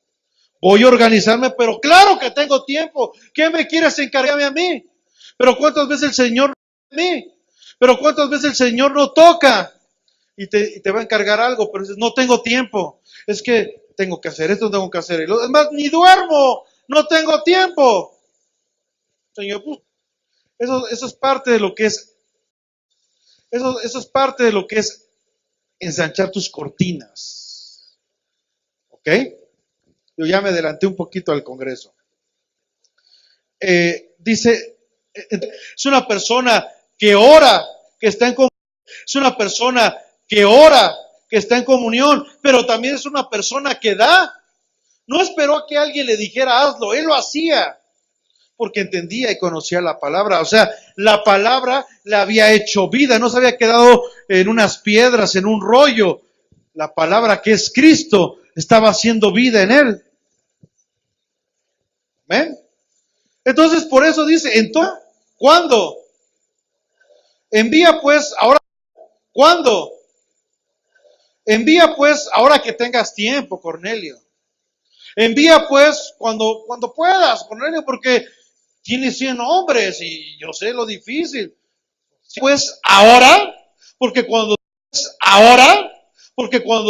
A: Voy a organizarme, pero claro que tengo tiempo. ¿Qué me quieres encargarme a mí? Pero ¿cuántas veces el Señor no a mí? Pero ¿cuántas veces el Señor no toca? Y te va a encargar algo, pero dices, no tengo tiempo. Es que tengo que hacer esto, tengo que hacer y lo demás, ni duermo, no tengo tiempo. Señor, pues, eso es parte de lo que es, eso es parte de lo que es ensanchar tus cortinas. ¿Ok? Yo ya me adelanté un poquito al Congreso. Dice, es una persona que ora, que está en comunión, es una persona que ora, que está en comunión, pero también es una persona que da. No esperó a que alguien le dijera hazlo, él lo hacía, porque entendía y conocía la palabra. O sea, la palabra le había hecho vida, no se había quedado en unas piedras, en un rollo. La palabra que es Cristo estaba haciendo vida en él. ¿Ven? Entonces, por eso dice, entonces, ¿cuándo? Envía pues ahora, ¿cuándo? Envía pues ahora que tengas tiempo, Cornelio. Envía pues cuando puedas, Cornelio, porque tienes 100 hombres y yo sé lo difícil. Pues ahora, porque cuando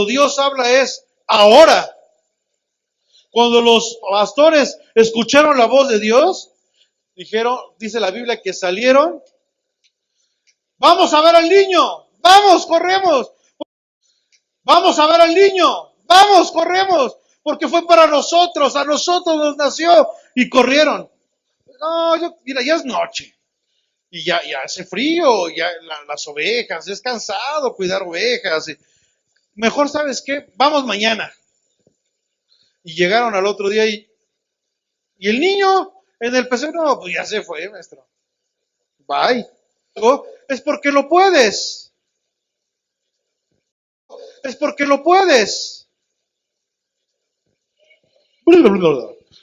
A: Dios habla es ahora. Cuando los pastores escucharon la voz de Dios, dijeron, dice la Biblia, que salieron. Vamos a ver al niño, vamos, corremos. Vamos a ver al niño, vamos, corremos, porque fue para nosotros, a nosotros nos nació, y corrieron. No, mira, ya es noche, y ya hace frío, ya las ovejas, es cansado cuidar ovejas. Mejor, ¿sabes qué? Vamos mañana. Y llegaron al otro día y el niño en el pesebre, no, pues ya se fue, maestro. Bye. Es porque lo puedes. Es porque lo puedes.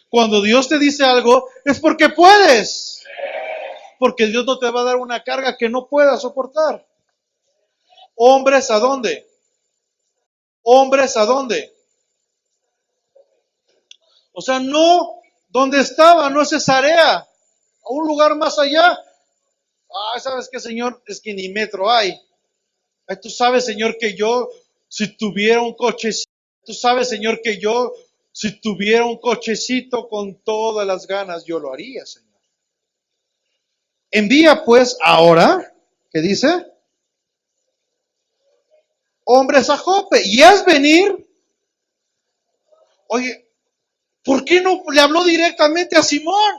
A: Cuando Dios te dice algo, es porque puedes. Porque Dios no te va a dar una carga que no puedas soportar. Hombres, ¿a dónde? Hombres, ¿a dónde? O sea, no donde estaba, no es Cesarea. a un lugar más allá. ¿Sabes qué, Señor? Es que ni metro hay. Tú sabes, Señor, que yo, si tuviera un cochecito, tú sabes, Señor, que yo, si tuviera un cochecito con todas las ganas, yo lo haría, Señor. Envía pues ahora, ¿qué dice? Hombres a Jope, y haz venir. Oye, ¿por qué no le habló directamente a Simón?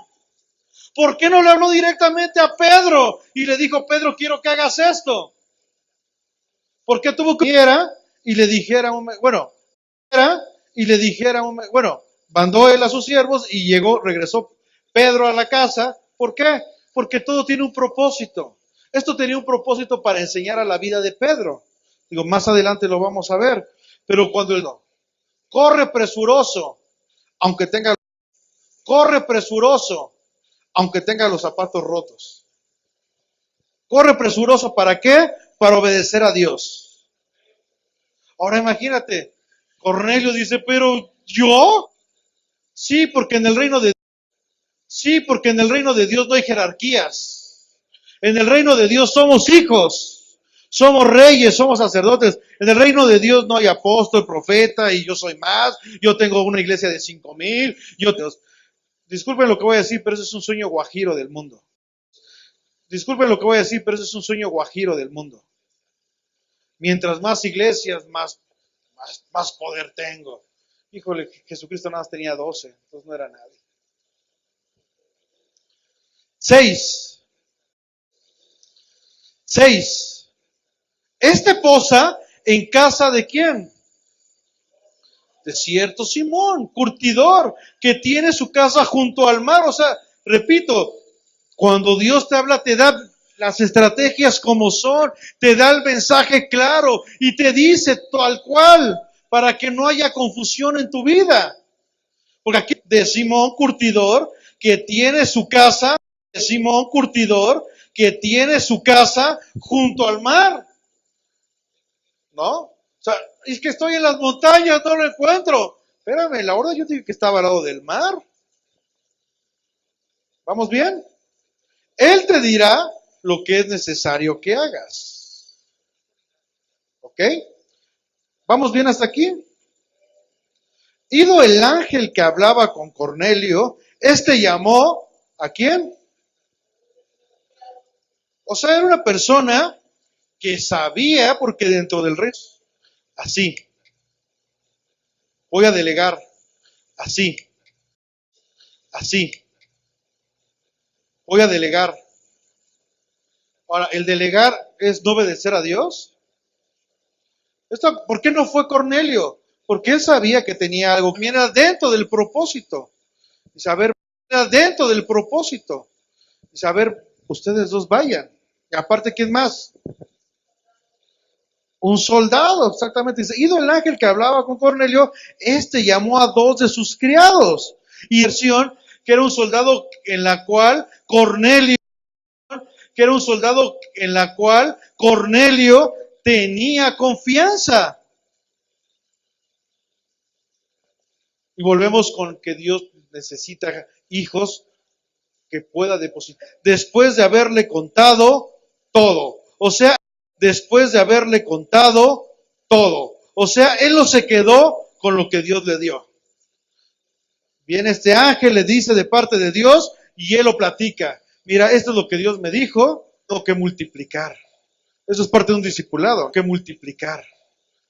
A: ¿Por qué no le habló directamente a Pedro? Y le dijo, Pedro, quiero que hagas esto. ¿Por qué tuvo que ir y le dijera, mandó él a sus siervos y regresó Pedro a la casa? ¿Por qué? Porque todo tiene un propósito. Esto tenía un propósito para enseñar a la vida de Pedro. Digo, más adelante lo vamos a ver. Pero cuando él corre presuroso, aunque tenga, corre presuroso, aunque tenga los zapatos rotos. Corre presuroso, ¿para qué? Para obedecer a Dios. Ahora imagínate, Cornelio dice, pero ¿yo? Sí, porque en el reino de Dios no hay jerarquías. En el reino de Dios somos hijos, somos reyes, somos sacerdotes. En el reino de Dios no hay apóstol, profeta y yo soy más. Yo tengo una iglesia de 5,000. Disculpen lo que voy a decir, pero ese es un sueño guajiro del mundo. Disculpen lo que voy a decir, pero ese es un sueño guajiro del mundo. Mientras más iglesias, más poder tengo. Híjole, Jesucristo nada más tenía 12, entonces no era nadie. 6. Este posa en casa de quién? De cierto Simón, curtidor, que tiene su casa junto al mar. O sea, repito, cuando Dios te habla, te da las estrategias como son, te da el mensaje claro y te dice tal cual para que no haya confusión en tu vida. Porque aquí de Simón curtidor que tiene su casa, de Simón curtidor que tiene su casa junto al mar. ¿No? O sea, es que estoy en las montañas, no lo encuentro. Espérame, la hora yo dije que estaba al lado del mar. ¿Vamos bien? Él te dirá lo que es necesario que hagas. ¿Ok? ¿Vamos bien hasta aquí? Ido el ángel que hablaba con Cornelio, este llamó ¿a quién? O sea, era una persona que sabía, porque dentro del reino, así, voy a delegar, así, voy a delegar. Ahora, ¿el delegar es no obedecer a Dios? ¿Por qué no fue Cornelio? Porque él sabía que tenía algo que era dentro del propósito. Y saber, era dentro del propósito. Y saber, ustedes dos vayan. Y aparte, ¿quién más? Un soldado, exactamente. Dice, ido el ángel que hablaba con Cornelio, este llamó a 2 de sus criados. Y versión, que era un soldado en la cual Cornelio tenía confianza. Y volvemos con que Dios necesita hijos que pueda depositar. Después de haberle contado todo. O sea, después de haberle contado todo. O sea, él no se quedó con lo que Dios le dio. Viene este ángel, le dice de parte de Dios y él lo platica. Mira, esto es lo que Dios me dijo, tengo que multiplicar. Eso es parte de un discipulado, que multiplicar.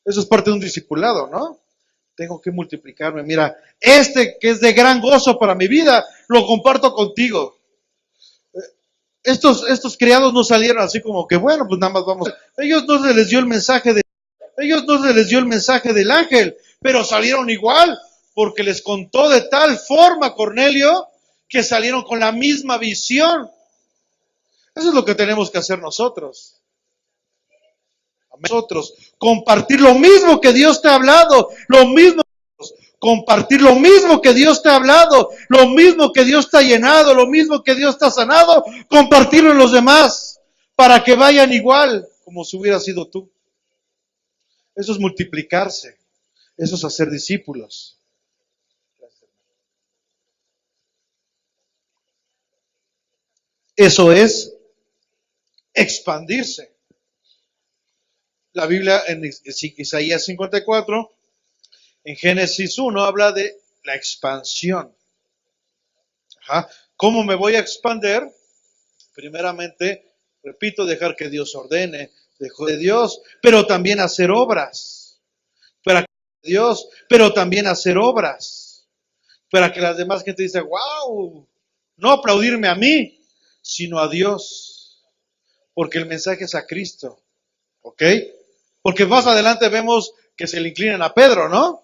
A: Eso es parte de un discipulado, ¿no? Tengo que multiplicarme. Mira, este que es de gran gozo para mi vida, lo comparto contigo. Estos criados no salieron así como que, bueno, pues nada más vamos. Ellos no se les dio el mensaje del ángel, pero salieron igual, porque les contó de tal forma Cornelio que salieron con la misma visión. Eso es lo que tenemos que hacer nosotros. Compartir lo mismo que Dios te ha hablado, compartir lo mismo que Dios te ha hablado, lo mismo que Dios te ha llenado, lo mismo que Dios te ha sanado, compartirlo en los demás, para que vayan igual como si hubiera sido tú. Eso es multiplicarse, eso es hacer discípulos. Eso es expandirse. La Biblia en Isaías 54, en Génesis 1, habla de la expansión. Ajá. ¿Cómo me voy a expandir? Primeramente, repito, dejar que Dios ordene, dejo de Dios, pero también hacer obras. Para que Dios, pero también hacer obras. Para que las demás gente dice, wow, no aplaudirme a mí, sino a Dios. Porque el mensaje es a Cristo. ¿Ok? Porque más adelante vemos que se le inclinan a Pedro, ¿no?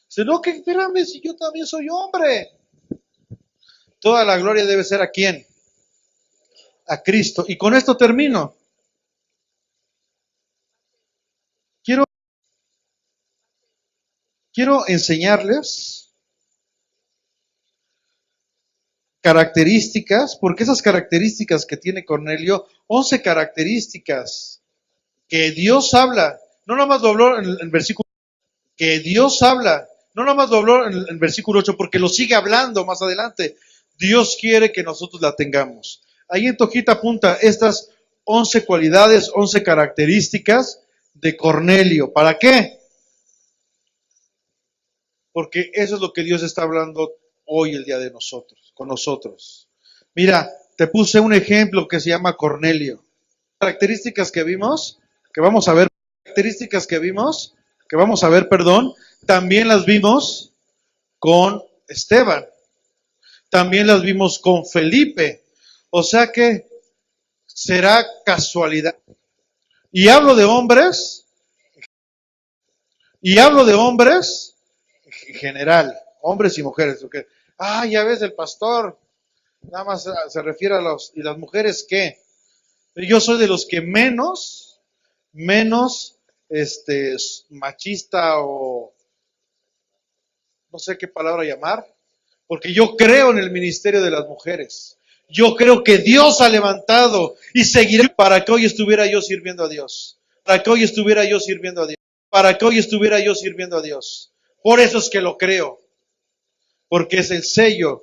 A: Dice, no, que espérame, si yo también soy hombre. Toda la gloria debe ser ¿a quién? A Cristo. Y con esto termino. Quiero, quiero enseñarles características, porque esas características que tiene Cornelio, 11 características que Dios habla, no nada más lo habló en el versículo, que Dios habla, no nada más lo habló en el versículo 8, porque lo sigue hablando más adelante. Dios quiere que nosotros la tengamos. Ahí en tu hojita apunta estas 11 cualidades, 11 características de Cornelio. ¿Para qué? Porque eso es lo que Dios está hablando hoy, el día de nosotros, con nosotros. Mira, te puse un ejemplo que se llama Cornelio. Características que vimos, que vamos a ver, perdón, también las vimos con Esteban. También las vimos con Felipe. O sea que será casualidad. Y hablo de hombres, en general, hombres y mujeres. Okay. Ya ves, el pastor nada más se refiere a los, ¿y las mujeres qué? Yo soy de los que menos, machista o no sé qué palabra llamar, porque yo creo en el ministerio de las mujeres. Yo creo que Dios ha levantado y seguiré para que hoy estuviera yo sirviendo a Dios. Para que hoy estuviera yo sirviendo a Dios. Para que hoy estuviera yo sirviendo a Dios. Por eso es que lo creo. Porque es el sello.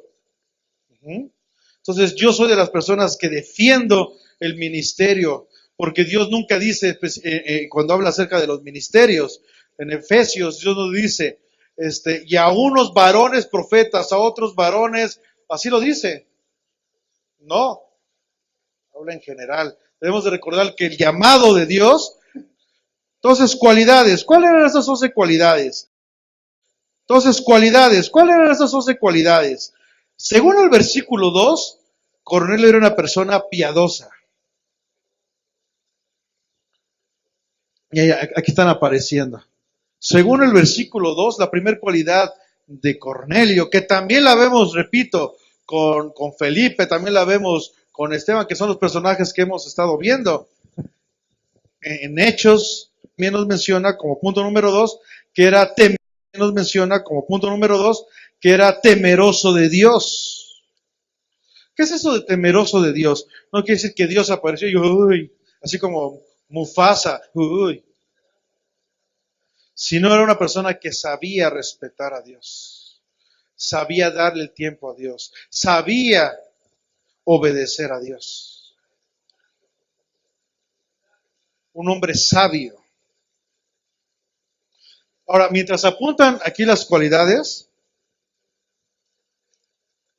A: Entonces yo soy de las personas que defiendo el ministerio. Porque Dios nunca dice, cuando habla acerca de los ministerios, en Efesios, Dios nos dice, y a unos varones profetas, a otros varones, así lo dice. No, habla en general. Debemos de recordar que el llamado de Dios, entonces cualidades, ¿cuáles eran esas 11 cualidades? ¿Cuáles eran esas 11 cualidades? Según el versículo 2, Cornelio era una persona piadosa. Y aquí están apareciendo. Según el versículo 2, la primera cualidad de Cornelio, que también la vemos, repito, con Felipe, también la vemos con Esteban, que son los personajes que hemos estado viendo. En Hechos, también nos menciona como punto número 2, que era temeroso de Dios. ¿Qué es eso de temeroso de Dios? No quiere decir que Dios apareció y uy, así como Mufasa, uy. Sino era una persona que sabía respetar a Dios, sabía darle el tiempo a Dios, sabía obedecer a Dios. Un hombre sabio. Ahora, mientras apuntan aquí las cualidades,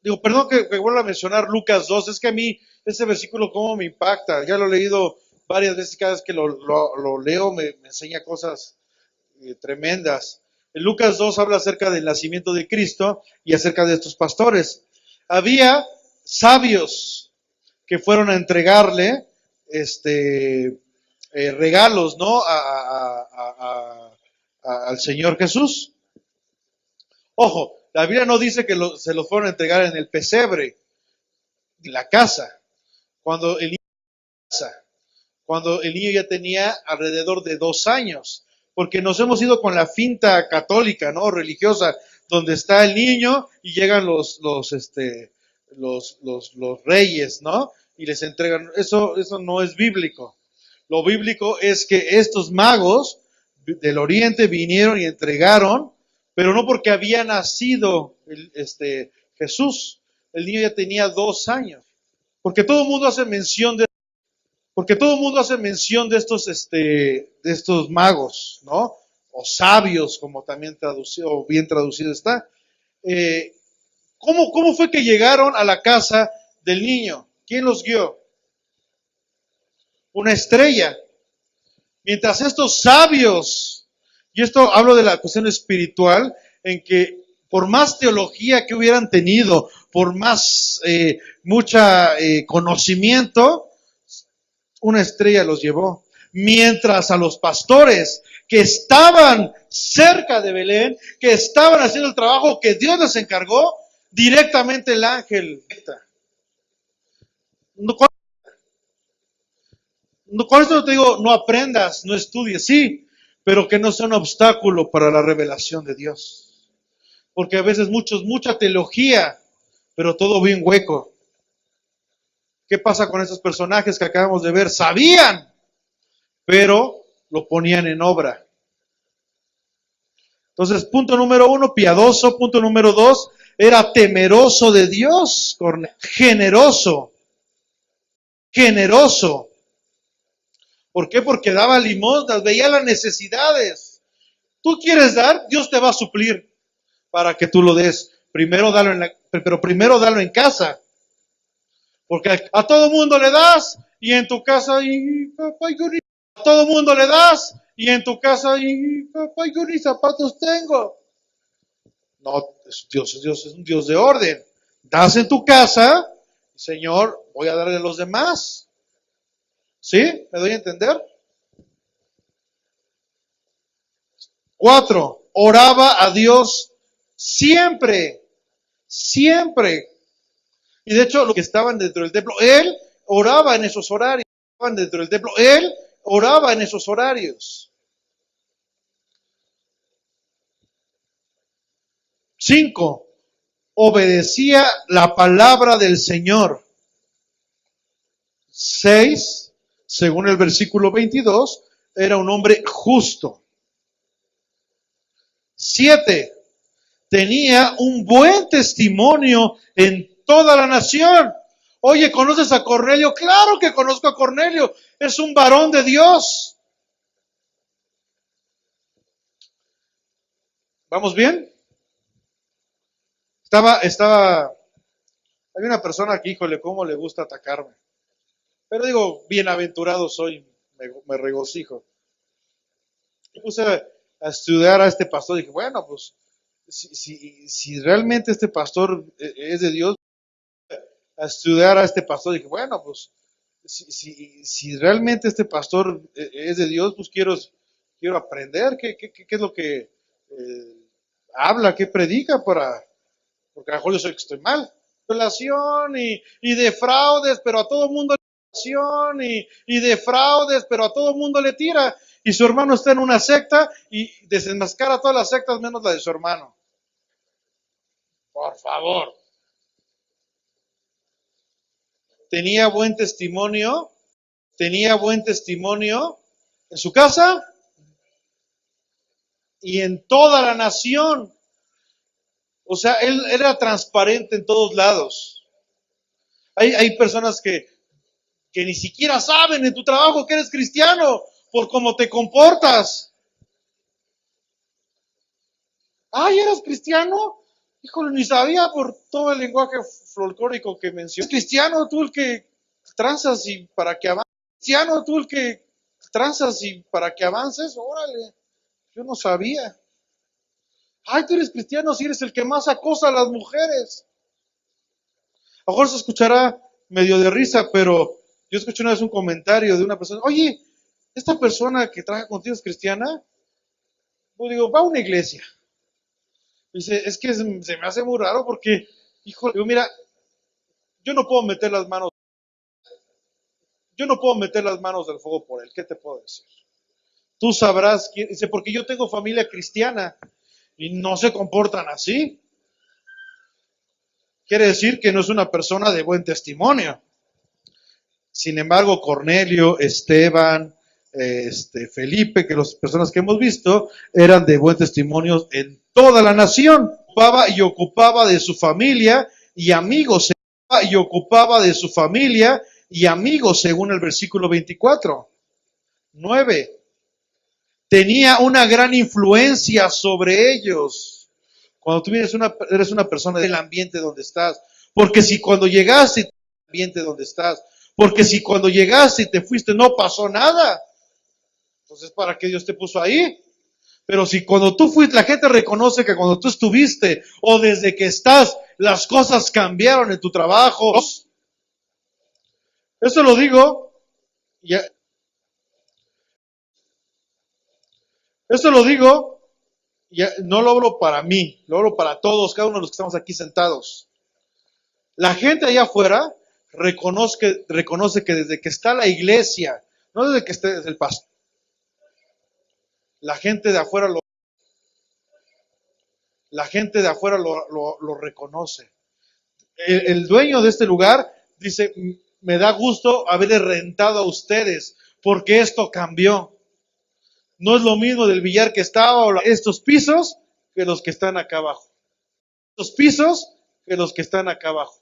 A: digo, perdón que vuelva a mencionar Lucas 2, es que a mí ese versículo cómo me impacta, ya lo he leído varias veces, cada vez que lo leo me enseña cosas tremendas. En Lucas 2 habla acerca del nacimiento de Cristo y acerca de estos pastores. Había sabios que fueron a entregarle regalos, ¿no? Al Señor Jesús. Ojo, la Biblia no dice que se los fueron a entregar en el pesebre, en la casa, cuando el niño ya tenía alrededor de 2 años, porque nos hemos ido con la finta católica, ¿no? Religiosa, donde está el niño y llegan los reyes, ¿no? Y les entregan, eso no es bíblico. Lo bíblico es que estos magos del oriente vinieron y entregaron, pero no porque había nacido Jesús. El niño ya tenía 2 años. Porque todo el mundo hace mención de estos magos, ¿no? O sabios, como también traducido, o bien traducido está. ¿Cómo fue que llegaron a la casa del niño? ¿Quién los guió? Una estrella. Mientras estos sabios, y esto hablo de la cuestión espiritual, en que por más teología que hubieran tenido, por más mucha conocimiento, una estrella los llevó. Mientras a los pastores que estaban cerca de Belén, que estaban haciendo el trabajo que Dios les encargó, directamente el ángel. Con esto no te digo, no aprendas, no estudies, sí, pero que no sea un obstáculo para la revelación de Dios. Porque a veces mucha teología, pero todo bien hueco. ¿Qué pasa con esos personajes que acabamos de ver? Sabían, pero lo ponían en obra. Entonces, punto número 1, piadoso. Punto número 2, era temeroso de Dios. Generoso. ¿Por qué? Porque daba limosnas, veía las necesidades. Tú quieres dar, Dios te va a suplir para que tú lo des. Pero primero dalo en casa. Porque a todo mundo le das y en tu casa a todo mundo le das y en tu casa yo ni zapatos tengo. No, Dios es un Dios de orden. Das en tu casa, Señor, voy a darle a los demás. ¿Sí? ¿Me doy a entender? 4, oraba a Dios siempre. Y de hecho, los que estaban dentro del templo, él oraba en esos horarios. Él oraba en esos horarios. 5, obedecía la palabra del Señor. 6, según el versículo 22, era un hombre justo. 7, tenía un buen testimonio en toda la nación. Oye, ¿conoces a Cornelio? Claro que conozco a Cornelio. Es un varón de Dios. ¿Vamos bien? Había una persona aquí, híjole, cómo le gusta atacarme. Pero digo, bienaventurado soy, me regocijo. Me puse a estudiar a este pastor y dije, bueno, pues, si realmente este pastor es de Dios, a estudiar a este pastor y dije, bueno, pues, si realmente este pastor es de Dios, pues quiero aprender qué es lo que habla, qué predica porque a lo mejor yo soy que estoy mal. Violación y de fraudes, pero a todo mundo y de fraudes, pero a todo mundo le tira. Y su hermano está en una secta y desenmascara todas las sectas menos la de su hermano. Por favor. Tenía buen testimonio en su casa y en toda la nación. O sea, él era transparente en todos lados. Hay personas que ni siquiera saben en tu trabajo que eres cristiano por cómo te comportas. Ay, ¿eras cristiano? Híjole, ni sabía por todo el lenguaje folclórico que mencionas. ¿Es cristiano tú el que transas y para que avances? ¿Cristiano tú el que transas y para que avances? Órale, yo no sabía. Ay, tú eres cristiano si eres el que más acosa a las mujeres. A lo mejor se escuchará medio de risa, pero yo escuché una vez un comentario de una persona. Oye, ¿esta persona que trabaja contigo es cristiana? Pues digo, va a una iglesia. Dice, es que se me hace muy raro porque, híjole, digo, mira, yo no puedo meter las manos del fuego por él. ¿Qué te puedo decir? Tú sabrás quién. Dice, porque yo tengo familia cristiana y no se comportan así. Quiere decir que no es una persona de buen testimonio. Sin embargo, Cornelio, Esteban, Felipe, que las personas que hemos visto eran de buen testimonio en toda la nación. Ocupaba de su familia y amigos. y ocupaba de su familia y amigos, según el versículo 24. 9. Tenía una gran influencia sobre ellos. Cuando tú eres una persona del ambiente donde estás. Porque si cuando llegaste del ambiente donde estás, porque si cuando llegaste y te fuiste no pasó nada, entonces ¿para qué Dios te puso ahí? Pero si cuando tú fuiste, la gente reconoce que cuando tú estuviste o desde que estás, las cosas cambiaron en tu trabajo. Eso lo digo, ya, eso lo digo, ya, no lo hablo para mí, lo hablo para todos, cada uno de los que estamos aquí sentados. La gente allá afuera reconoce que desde que está la iglesia, no desde que esté desde el pastor, la gente de afuera lo reconoce. El dueño de este lugar dice, me da gusto haber rentado a ustedes, porque esto cambió. No es lo mismo del billar que estaba o estos pisos que los que están acá abajo. Estos pisos que los que están acá abajo.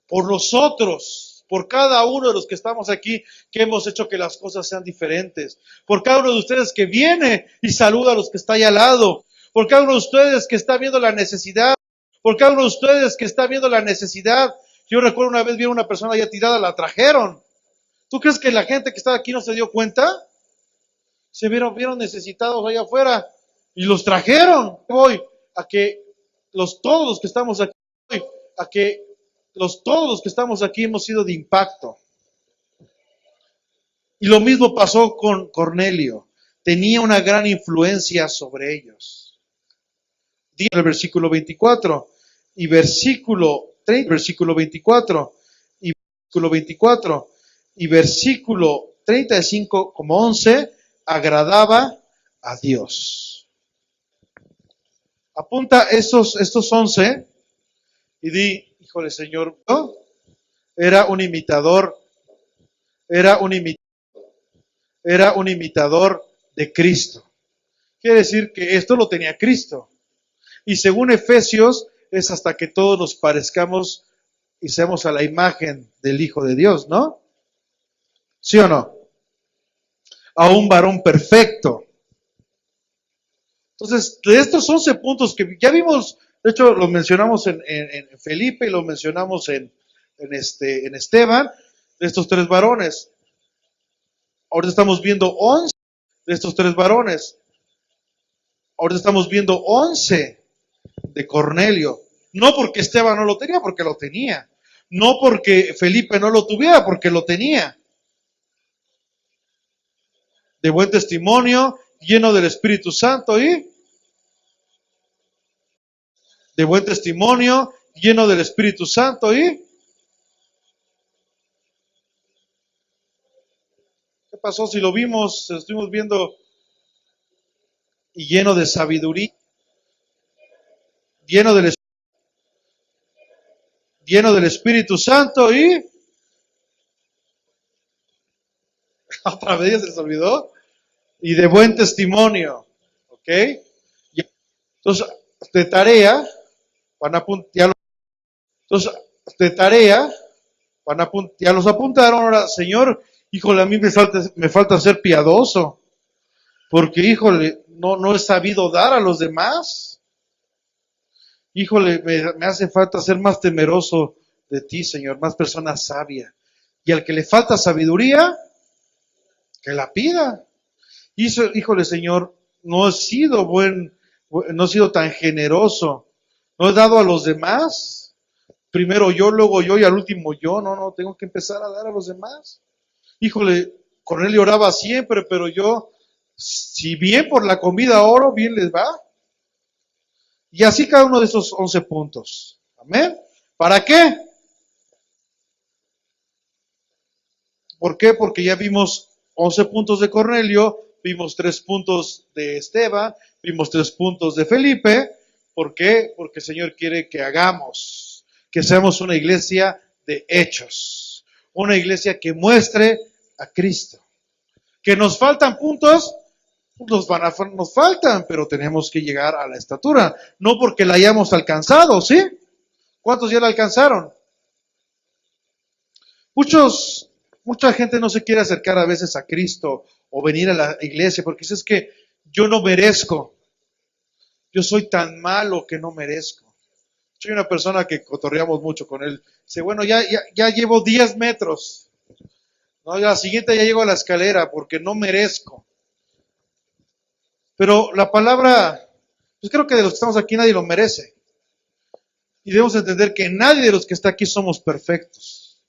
A: Por nosotros, por cada uno de los que estamos aquí, que hemos hecho que las cosas sean diferentes. Por cada uno de ustedes que viene y saluda a los que está ahí al lado. Por cada uno de ustedes que está viendo la necesidad. Por cada uno de ustedes que está viendo la necesidad. Yo recuerdo una vez vi a una persona ya tirada, la trajeron. ¿Tú crees que la gente que está aquí no se dio cuenta? Se vieron necesitados allá afuera y los trajeron. Voy a que todos los que estamos aquí, todos los que estamos aquí hemos sido de impacto. Y lo mismo pasó con Cornelio. Tenía una gran influencia sobre ellos. Dice el versículo 24 y versículo 30, versículo 24 y versículo 24 y versículo 35 como 11, agradaba a Dios. Apunta estos 11 y di, híjole Señor, ¿no? Era un imitador de Cristo. Quiere decir que esto lo tenía Cristo. Y según Efesios, es hasta que todos nos parezcamos y seamos a la imagen del Hijo de Dios, ¿no? ¿Sí o no? A un varón perfecto. Entonces, de estos 11 puntos que ya vimos, de hecho lo mencionamos en Felipe y lo mencionamos en Esteban, de estos 3 varones. Ahora estamos viendo 11 de estos 3 varones. Ahora estamos viendo 11 de Cornelio. No porque Esteban no lo tenía, porque lo tenía. No porque Felipe no lo tuviera, porque lo tenía. De buen testimonio, lleno del Espíritu Santo y de buen testimonio, lleno del Espíritu Santo y ¿qué pasó si lo vimos, lo estuvimos viendo y lleno de sabiduría, lleno del Espíritu Santo y otra vez se les olvidó y de buen testimonio, ¿ok? Entonces, de tarea, van a apuntar, entonces, de tarea, ya los apuntaron. Ahora, Señor, híjole, a mí me falta ser piadoso, porque, híjole, no he sabido dar a los demás. Híjole, me hace falta ser más temeroso de ti, Señor, más persona sabia. Y al que le falta sabiduría, que la pida. Híjole, Señor, no he sido tan generoso. No he dado a los demás. Primero yo, luego yo y al último yo. No, tengo que empezar a dar a los demás. Híjole, Cornelio oraba siempre, pero yo, si bien por la comida oro, bien les va. Y así cada uno de esos 11 puntos. Amén. ¿Para qué? ¿Por qué? Porque ya vimos 11 puntos de Cornelio, vimos 3 puntos de Esteban, vimos 3 puntos de Felipe. ¿Por qué? Porque el Señor quiere que seamos una iglesia de hechos, una iglesia que muestre a Cristo. ¿Que nos faltan puntos? Nos faltan, pero tenemos que llegar a la estatura, no porque la hayamos alcanzado, ¿sí? ¿Cuántos ya la alcanzaron? Mucha gente no se quiere acercar a veces a Cristo o venir a la iglesia porque dice, es que yo no merezco. Yo soy tan malo que no merezco. Soy una persona que cotorreamos mucho con él. Dice, bueno, ya llevo 10 metros. No, ya la siguiente ya llego a la escalera porque no merezco. Pero la palabra, pues creo que de los que estamos aquí nadie lo merece. Y debemos entender que nadie de los que está aquí somos perfectos.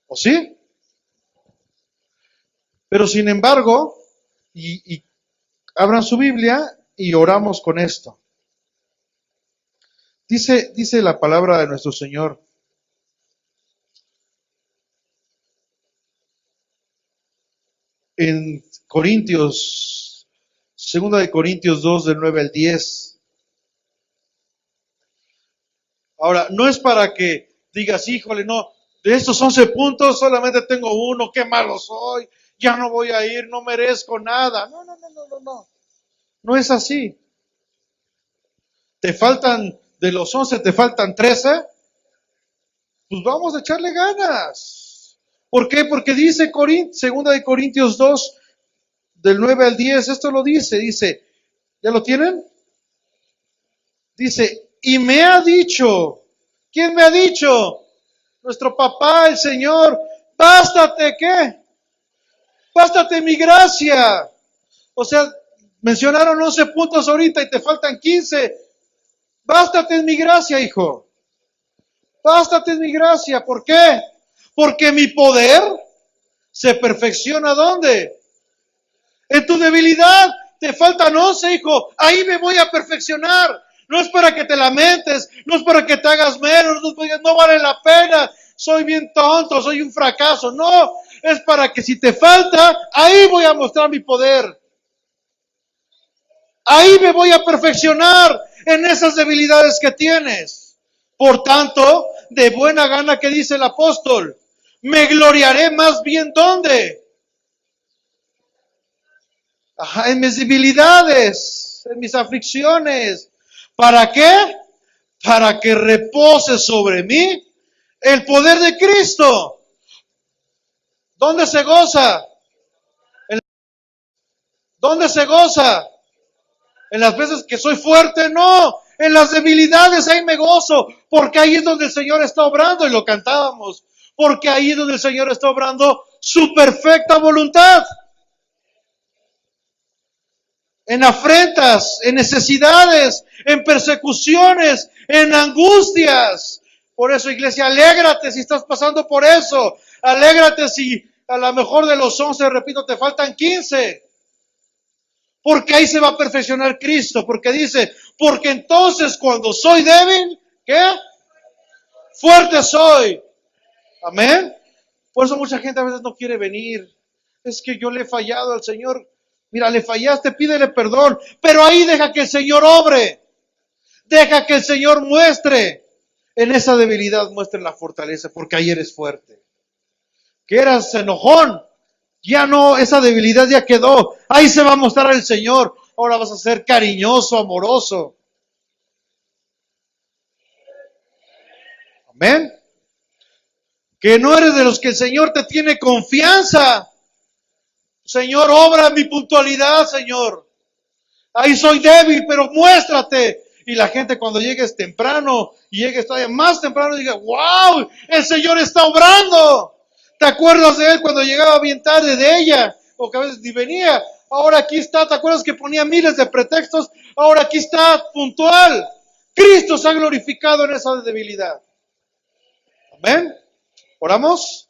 A: ¿O sí? Pero sin embargo, y abran su Biblia y oramos con esto. Dice la palabra de nuestro Señor. En Corintios, 2 2, del 9 al 10. Ahora, no es para que digas, híjole, no, de estos 11 puntos solamente tengo uno, qué malo soy, ya no voy a ir, no merezco nada. No. No es así. Te faltan, de los 11 te faltan 13, pues vamos a echarle ganas. ¿Por qué? Porque dice 2 Corintios 2, del 9 al 10, esto lo dice, ¿ya lo tienen? Dice, y me ha dicho, ¿quién me ha dicho? Nuestro papá, el Señor, bástate, ¿qué? Bástate mi gracia. O sea, mencionaron 11 puntos ahorita y te faltan 15. Bástate en mi gracia, hijo. Bástate en mi gracia. ¿Por qué? Porque mi poder se perfecciona ¿dónde? En tu debilidad. Te faltan 11, hijo. Ahí me voy a perfeccionar. No es para que te lamentes, no es para que te hagas menos, no vale la pena, soy bien tonto, soy un fracaso. No, es para que si te falta, ahí voy a mostrar mi poder. Ahí me voy a perfeccionar en esas debilidades que tienes. Por tanto, de buena gana que dice el apóstol, me gloriaré más bien ¿dónde? En mis debilidades, en mis aflicciones. ¿Para qué? Para que repose sobre mí el poder de Cristo. ¿Dónde se goza? ¿Dónde se goza? ¿En las veces que soy fuerte? No, en las debilidades ahí me gozo, porque ahí es donde el Señor está obrando, y lo cantábamos, porque ahí es donde el Señor está obrando su perfecta voluntad. En afrentas, en necesidades, en persecuciones, en angustias. Por eso, iglesia, alégrate si estás pasando por eso. Alégrate si a lo mejor de los 11, repito, te faltan 15. Porque ahí se va a perfeccionar Cristo. Porque dice, porque entonces cuando soy débil, ¿qué? Fuerte soy. Amén. Por eso mucha gente a veces no quiere venir. Es que yo le he fallado al Señor. Mira, le fallaste, pídele perdón, pero ahí deja que el Señor obre, deja que el Señor muestre, en esa debilidad muestre la fortaleza, porque ahí eres fuerte. Que eras enojón, ya no, esa debilidad ya quedó, ahí se va a mostrar el Señor, ahora vas a ser cariñoso, amoroso. Amén. Que no eres de los que el Señor te tiene confianza. Señor, obra mi puntualidad, Señor. Ahí soy débil, pero muéstrate. Y la gente cuando llegues temprano y llegues todavía más temprano diga, wow, el Señor está obrando. ¿Te acuerdas de él cuando llegaba bien tarde de ella? O que a veces ni venía. Ahora aquí está, ¿te acuerdas que ponía miles de pretextos? Ahora aquí está, puntual. Cristo se ha glorificado en esa debilidad. Amén. ¿Oramos?